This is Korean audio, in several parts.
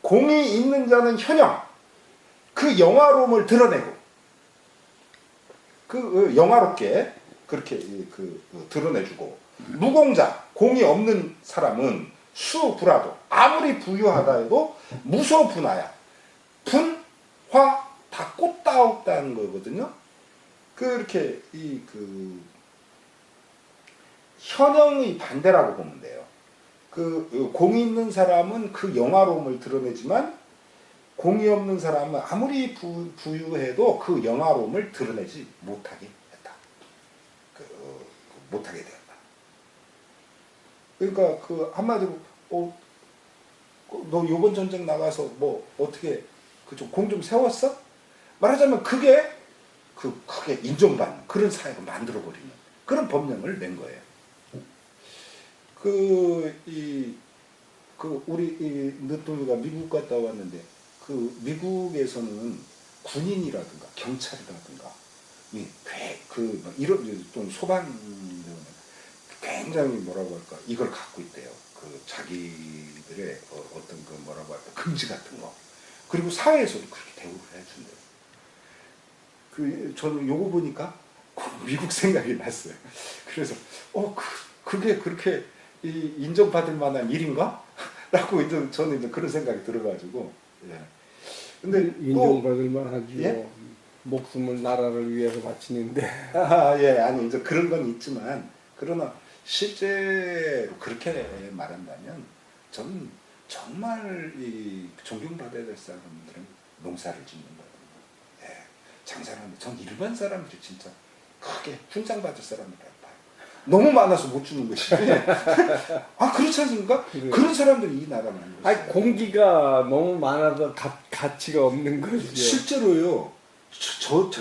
공이 있는 자는 현영, 그 영화로움을 드러내고, 그 영화롭게 그렇게 드러내주고, 무공자, 공이 없는 사람은 수불화도, 아무리 부유하다 해도 무소분화야. 분, 화, 다 꽃다없다는 거거든요. 그렇게 현영의 반대라고 보면 돼요. 공이 있는 사람은 그 영화로움을 드러내지만, 공이 없는 사람은 아무리 부유해도 그 영화로움을 드러내지 못하게 했다. 못하게 되었다. 그러니까 한마디로 너 요번 전쟁 나가서 뭐 어떻게 공 좀 세웠어? 말하자면 그게 크게 인정받는 그런 사회를 만들어버리는 그런 법령을 낸 거예요. 우리 늦둥이가 미국 갔다 왔는데, 미국에서는 군인이라든가 경찰이라든가 이런 또 소방대원은 굉장히 뭐라고 할까, 이걸 갖고 있대요. 자기들의 어떤 뭐라고 할까, 금지 같은 거. 그리고 사회에서도 그렇게 대우를 해준대요. 저는 요거 보니까 미국 생각이 났어요. 그래서 그게 그렇게 인정받을 만한 일인가? 라고 저는 이제 그런 생각이 들어가지고. 예. 근데 인정받을 만하죠. 예? 목숨을 나라를 위해서 바치는데. 예, 아니 이제 그런 건 있지만, 그러나 실제로 그렇게 말한다면 저는 정말 존경받아야 될 사람들은 농사를 짓는 거예요. 예, 장사를 하는데 전 일반 사람들이 진짜 크게 훈장받을 사람이라고 봐요. 너무 많아서 못 주는 것이지. 그렇지 않습니까? 그래. 그런 사람들이 이 나라 만들었어요. 아니, 공기가 너무 많아서 가치가 없는 거죠. 실제로요.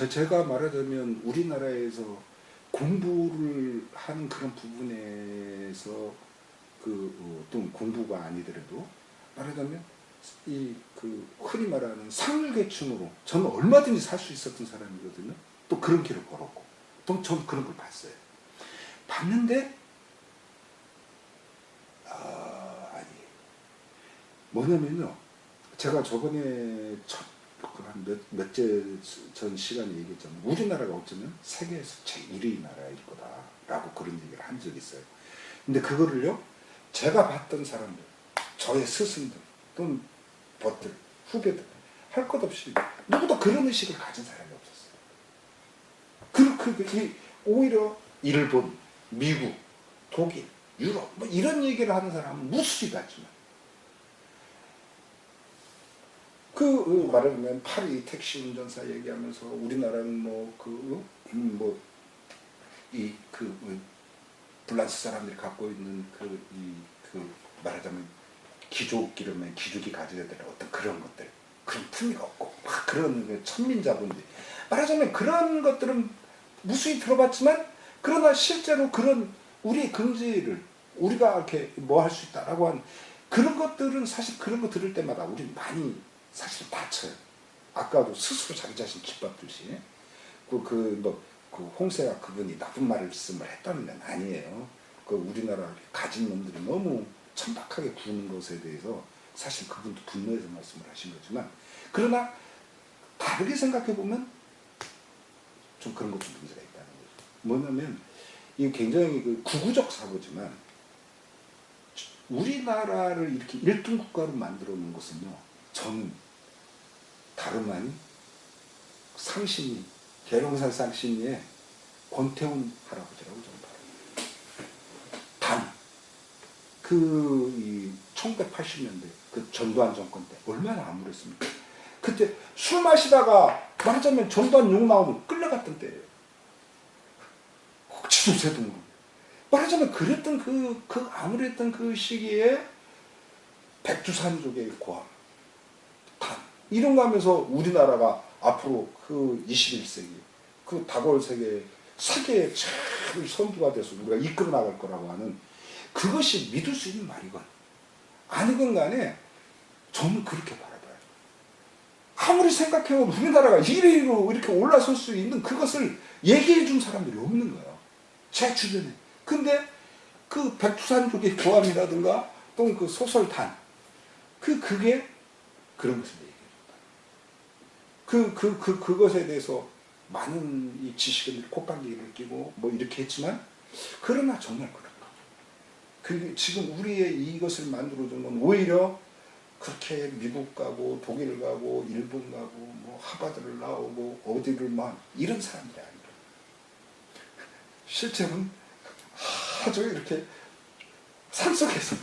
제가 말하자면 우리나라에서 공부를 하는 그런 부분에서 또 공부가 아니더라도 말하자면 흔히 말하는 상류계층으로 저는 얼마든지 살 수 있었던 사람이거든요. 또 그런 길을 걸었고, 또 전 그런 걸 봤어요. 봤는데 아니 뭐냐면요, 제가 저번에 한 몇째 전 시간에 얘기했잖아요. 우리나라가 어쩌면 세계에서 제1위 나라일 거다라고 그런 얘기를 한 적이 있어요. 근데 그거를요, 제가 봤던 사람들, 저의 스승들, 또는 벗들, 후배들, 할 것 없이 누구도 그런 의식을 가진 사람이 없었어요. 오히려 일본, 미국, 독일, 유럽 뭐 이런 얘기를 하는 사람은 무수히 같지만, 말하자면 파리 택시 운전사 얘기하면서 우리나라는 불란스 사람들이 갖고 있는 말하자면 기족이라면 기족이 가져야 될 어떤 그런 것들, 그런 품위가 없고 막 그런 천민자본주의, 말하자면 그런 것들은 무수히 들어봤지만, 그러나 실제로 그런 우리의 긍지를 우리가 이렇게 뭐 할 수 있다라고 한 그런 것들은, 사실 그런 거 들을 때마다 우리는 많이 사실 다쳐요. 아까도 스스로 자기 자신 기밥듯이. 홍세가 그분이 나쁜 말씀을 했다는 건 아니에요. 우리나라 가진 놈들이 너무 천박하게 구는 것에 대해서 사실 그분도 분노해서 말씀을 하신 거지만, 그러나 다르게 생각해 보면 좀 그런 것도 문제가 있다는 거죠. 뭐냐면 이게 굉장히 구구적 사고지만, 우리나라를 이렇게 1등 국가로 만들어 놓은 것은요, 저는 다름 아닌 상신이, 계룡산 상신이의 권태훈 할아버지라고 저는 봐요. 1980년대 전두환 정권 때 얼마나 암울했습니까? 그때 술 마시다가 말하자면 전두환 욕 나오면 끌려갔던 때예요. 지도세동으로. 말하자면 그랬던 암울했던 그 시기에 백두산족의 고함, 이런 거 하면서 우리나라가 앞으로 21세기, 다가올 세계의 최고의 선두가 돼서 우리가 이끌어 나갈 거라고 하는, 그것이 믿을 수 있는 말이건 아니건 간에 저는 그렇게 바라봐요. 아무리 생각해보면 우리나라가 1위로 이렇게 올라설 수 있는 그것을 얘기해 준 사람들이 없는 거예요, 제 주변에. 근데 백두산족의 고함이라든가 또 소설탄, 그게 그런 것을 얘기해 줬다. 그것에 대해서 많은 이 지식인들이 콧방귀를 끼고 뭐 이렇게 했지만 그러나 정말 그렇다. 그 지금 우리의 이것을 만들어준 건 오히려 그렇게 미국 가고 독일 가고 일본 가고 뭐 하버드를 나오고 어디를 막 이런 사람들이 아니라 실제로는 아주 이렇게 산속에서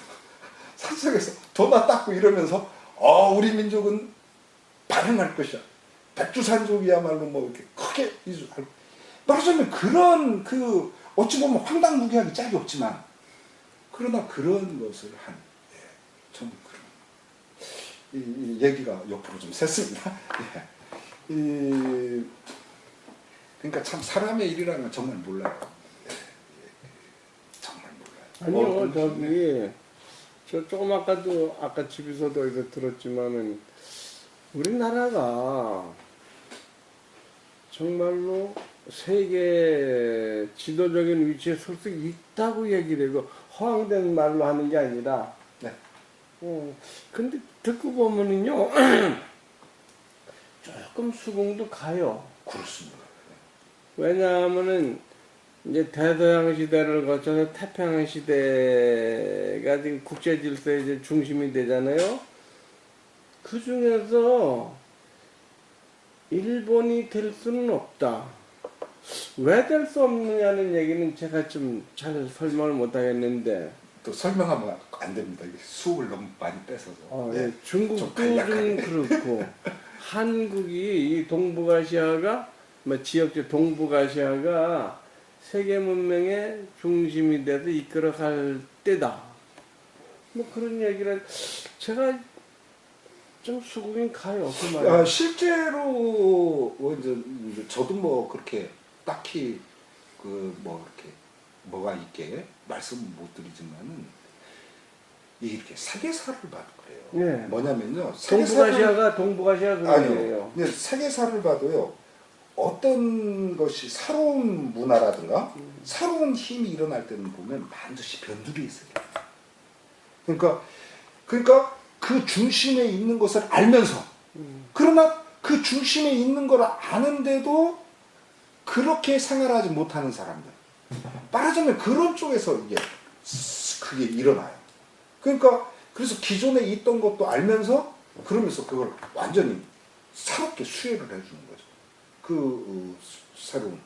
도마 닦고 이러면서 우리 민족은 발행할 것이야. 백두산족이야말로 뭐 이렇게 크게 이주하고 말하자면 그런 어찌 보면 황당무계하기 짝이 없지만 그러나 그런 것을 한 저는 그런 이 얘기가 옆으로 좀 샜습니다. 그러니까 참 사람의 일이라는 건 정말 몰라요. 정말 몰라요. 아니요, 저기 저 조금 아까 집에서도 이거 들었지만은 우리나라가 정말로 세계 지도적인 위치에 설 수 있다고 얘기를 하고 허황된 말로 하는 게 아니라 네. 근데 듣고 보면은요 조금 수긍도 가요. 그렇습니다. 왜냐하면은 이제 대서양 시대를 거쳐서 태평양 시대가 지금 국제 질서의 이제 중심이 되잖아요. 그 중에서 일본이 될 수는 없다. 왜 될 수 없느냐는 얘기는 제가 좀 잘 설명을 못 하겠는데. 또 설명하면 안 됩니다. 이게 수업을 너무 많이 뺏어서. 예, 중국도 좀 그렇고 한국이 이 동북아시아가 뭐 지역적 동북아시아가 세계 문명의 중심이 돼서 이끌어갈 때다. 뭐 그런 얘기를 제가 좀 수긍이 가요. 그 말. 실제로 이제 저도 뭐 그렇게 딱히 뭐 이렇게 뭐가 있게 말씀 못 드리지만은 이렇게 세계사를 봐도 그래요. 네. 뭐냐면요. 동북아시아가 그거예요. 아니요. 근데 세계사를 봐도요. 어떤 것이 새로운 문화라든가 새로운 힘이 일어날 때는 보면 반드시 변두리에 있어요. 그러니까 그 중심에 있는 것을 알면서 그러나 그 중심에 있는 걸 아는데도 그렇게 생활하지 못하는 사람들 말하자면 그런 쪽에서 이게 그게 일어나요. 그러니까 그래서 기존에 있던 것도 알면서 그러면서 그걸 완전히 새롭게 수혜를 해주는 거죠. 새로운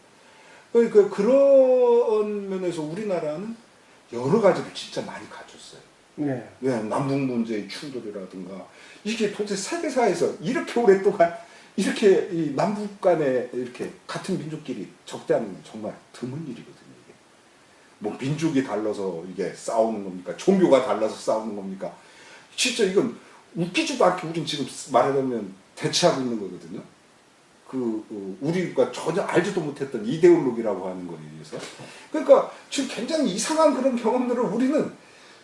그러니까 그런 면에서 우리나라는 여러 가지를 진짜 많이 가졌어요. 네. 남북 문제의 충돌이라든가 이게 도대체 세계사에서 이렇게 오랫동안 이렇게 이 남북 간에 이렇게 같은 민족끼리 적대하는 건 정말 드문 일이거든요. 이게 뭐 민족이 달라서 이게 싸우는 겁니까? 종교가 달라서 싸우는 겁니까? 진짜 이건 웃기지도 않게 우린 지금 말하자면 대치하고 있는 거거든요. 우리가 전혀 알지도 못했던 이데올로기라고 하는 거에 의해서. 그러니까 지금 굉장히 이상한 그런 경험들을 우리는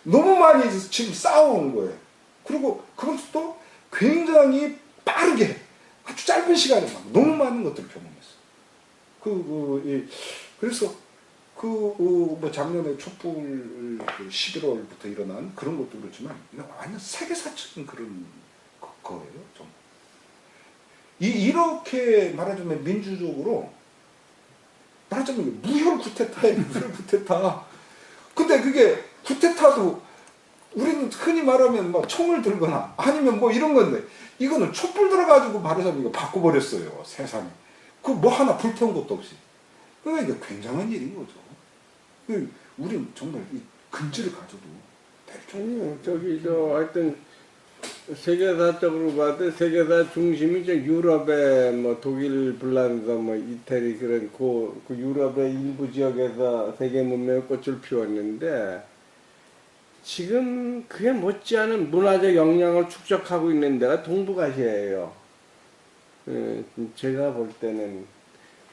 너무 많이 지금 쌓아온 거예요. 그리고 그것도 굉장히 빠르게 아주 짧은 시간에 너무 많은 것들을 경험했어요. 그래서 뭐 작년에 촛불 11월부터 일어난 그런 것도 그렇지만 완전 세계사적인 그런 거예요. 좀. 이렇게 말하자면 민주적으로 말하자면 무혈 쿠데타예요. 무혈 쿠데타. 근데 그게 쿠데타도 우리는 흔히 말하면 막 총을 들거나 아니면 뭐 이런 건데 이거는 촛불 들어가지고 말하자면 이거 바꿔버렸어요. 세상에. 뭐 하나 불태운 것도 없이. 그러니까 이게 굉장한 일인 거죠. 우리는 정말 이 근지를 가져도 될 정도. 하여튼 세계사적으로 봐도 세계사 중심이 유럽의 뭐 독일, 폴란드, 뭐 이태리 그런 그 유럽의 일부 지역에서 세계 문명의 꽃을 피웠는데 지금 그에 못지않은 문화적 역량을 축적하고 있는 데가 동북아시아예요. 제가 볼 때는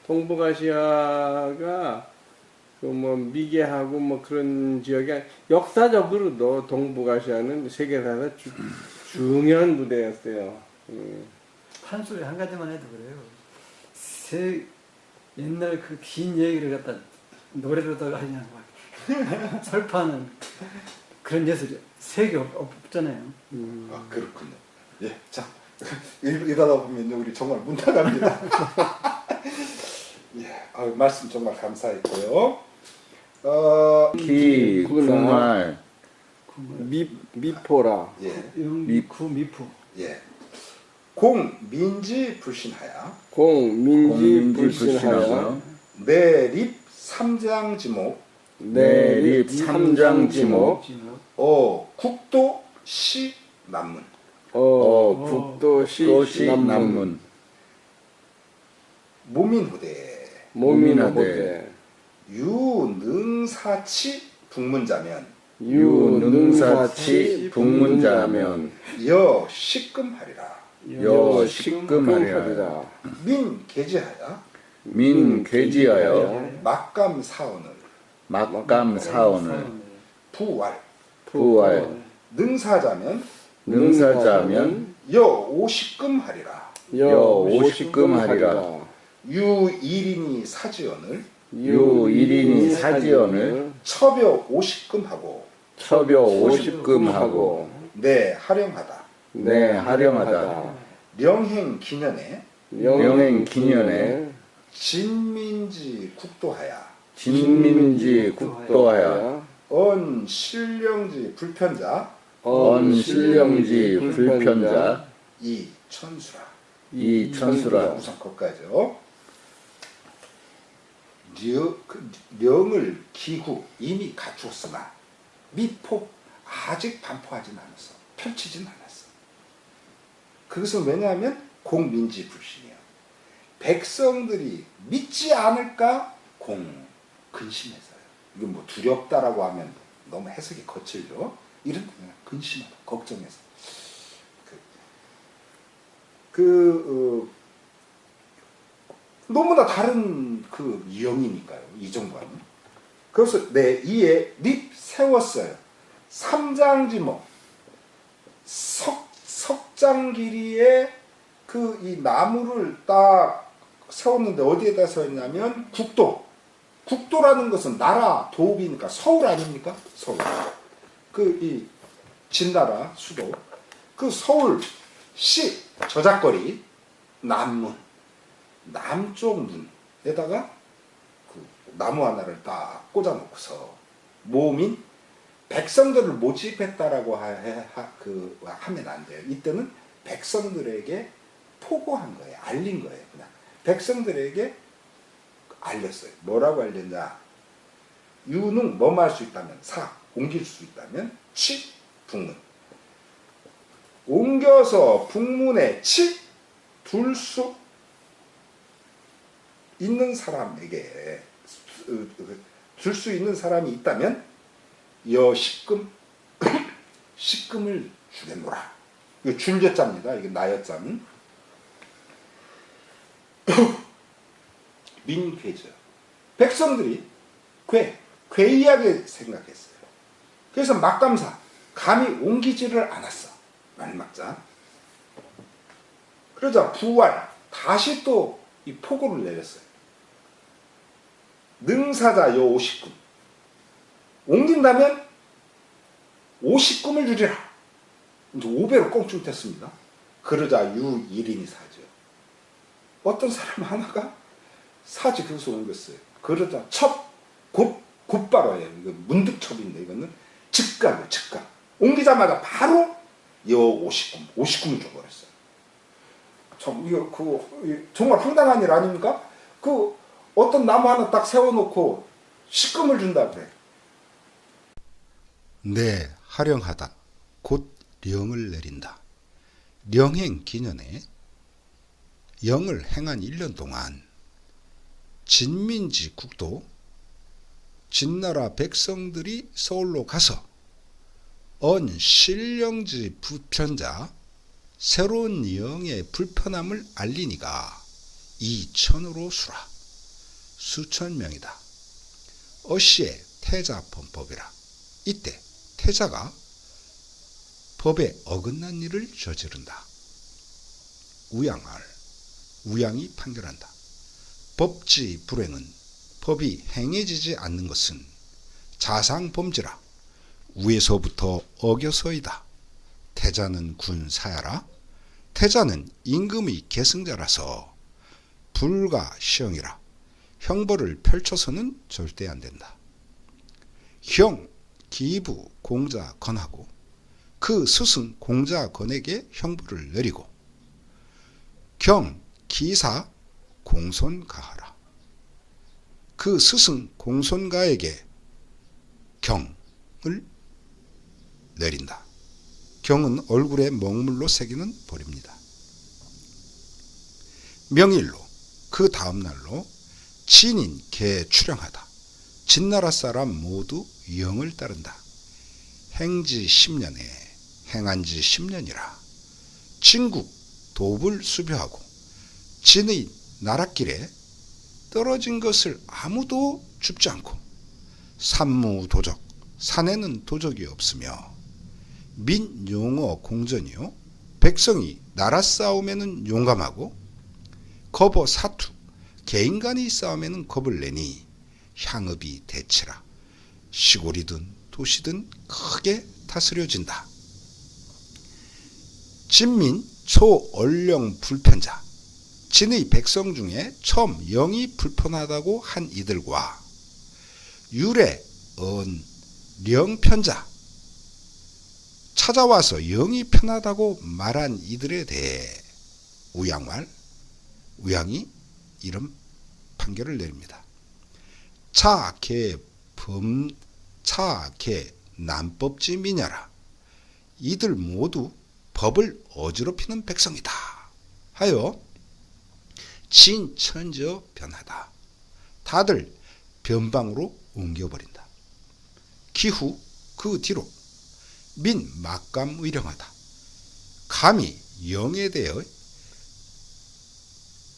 동북아시아가 뭐 미개하고 뭐 그런 지역이 역사적으로도 동북아시아는 세계사에서 중요한 무대였어요. 한 소리 한 가지만 해도 그래요. 옛날 그 긴 얘기를 갖다 노래로다가 하냐고 설파하는 그런 예술이 세계 없잖아요. 그렇군요. 예, 자 이러다 보면 우리 정말 문 나갑니다. 예, 말씀 정말 감사했고요. 기구날 미포라. 예, 미쿠 미푸. 예. 공민지 불신하야 공민지 불신하여 내립 삼장지목 내립 삼장지목 국도 시 남문 국도시 남문 모민후대 모민호대 유능사치 북문자면 유능사치 북문자면 여식금하리라 여식금하리라 민계지하야 민괴지하여 막감사언을 막감사원을 부활 부활 능사자면 능사자면 여오식금하리라 여오식금하리라 유일인이 사지언을 유일인이 사지언을 처벼 오식금하고 처벼 오십금하고 내 하령하다 내 하령하다 명행 기년에 명행 기년에 진민지 국도하야 진민지 국도하여 언신령지 불편자 언신령지 불편자 이천수라 이천수라 우선 거기까지요. 령을 기후 이미 갖추었으나 미포 아직 반포하진 않았어. 펼치진 않았어. 그것은 왜냐하면 공민지 불신이야. 백성들이 믿지 않을까 근심해서요. 이건 뭐 두렵다라고 하면 너무 해석이 거칠죠. 이런 근심하다, 걱정해서. 너무나 다른 그 영이니까요. 이종과는. 그래서 이에 립 세웠어요. 삼장지목 석장 길이에 이 나무를 딱 세웠는데 어디에다 세웠냐면 국도라는 것은 나라 도읍이니까 서울 아닙니까? 서울. 이 진나라 수도. 그 서울시 저작거리 남문 남쪽 문에다가 나무 하나를 딱 꽂아놓고서 모민 백성들을 모집했다라고 하면 안 돼요. 이때는 백성들에게 포고한 거예요. 알린 거예요. 그냥 백성들에게 알렸어요. 뭐라고 알렸냐? 유능 뭐뭐 할 수 있다면 옮길 수 있다면 북문 옮겨서 북문에 둘 수 있는 사람에게 줄 수 있는 사람이 있다면 여식금 식금을 주겠노라. 이거 줄여자입니다. 이게 나여자는 민괴죠. 백성들이 괴이하게 생각했어요. 그래서 막감사 감히 옮기지를 않았어. 말막자. 그러자 부활 다시 또 이 포고를 내렸어요. 능사자 여 50금 옮긴다면 50금을 주리라. 이제 5배로 꽁충됐습니다. 그러자 유일인이 사죠. 어떤 사람 하나가 사지 그것을 옮겼어요. 그러자 곧바로예요. 이거 문득첩인데 이거는 즉각. 옮기자마자 바로 여 50금을 줘버렸어요. 정말 황당한 일 아닙니까? 어떤 나무 하나 딱 세워놓고 식금을 준다 그래. 네, 하령하다. 곧 령을 내린다. 령행 기년에 영을 행한 1년 동안 진민지 국도 진나라 백성들이 서울로 가서 언신령지 부편자 새로운 영의 불편함을 알리니가 2천으로 수라. 수천 명이다. 어시의 태자 범법이라. 이때 태자가 법에 어긋난 일을 저지른다. 우양이 판결한다. 법지 불행은 법이 행해지지 않는 것은 자상범죄라. 위에서부터 어겨서이다. 태자는 군사야라. 태자는 임금의 계승자라서 불가 시형이라 형벌을 펼쳐서는 절대 안 된다. 형, 기부, 공자, 건하고 그 스승 공자, 건에게 형벌을 내리고 경, 기사, 공손, 가하라. 그 스승 공손가에게 경을 내린다. 경은 얼굴에 먹물로 새기는 벌입니다. 명일로 그 다음날로 진인 개 출영하다. 진나라 사람 모두 영을 따른다. 행지 10년에 행한지 10년이라 진국 도불 수벼하고 진의 나랏길에 떨어진 것을 아무도 줍지 않고 산무도적 산에는 도적이 없으며 민용어 공전이요 백성이 나라 싸움에는 용감하고 거버 사투 개인 간의 싸움에는 겁을 내니 향업이 대치라 시골이든 도시든 크게 다스려진다. 진민 초언령 불편자 진의 백성 중에 처음 영이 불편하다고 한 이들과 유래 령편자 찾아와서 영이 편하다고 말한 이들에 대해 우양이 이런 판결을 내립니다. 차개 난법지 미냐라. 이들 모두 법을 어지럽히는 백성이다 하여 진천저 변하다. 다들 변방으로 옮겨버린다. 기후 그 뒤로 민 막감의령하다. 감히 영에 대해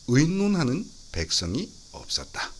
의논하는 백성이 없었다.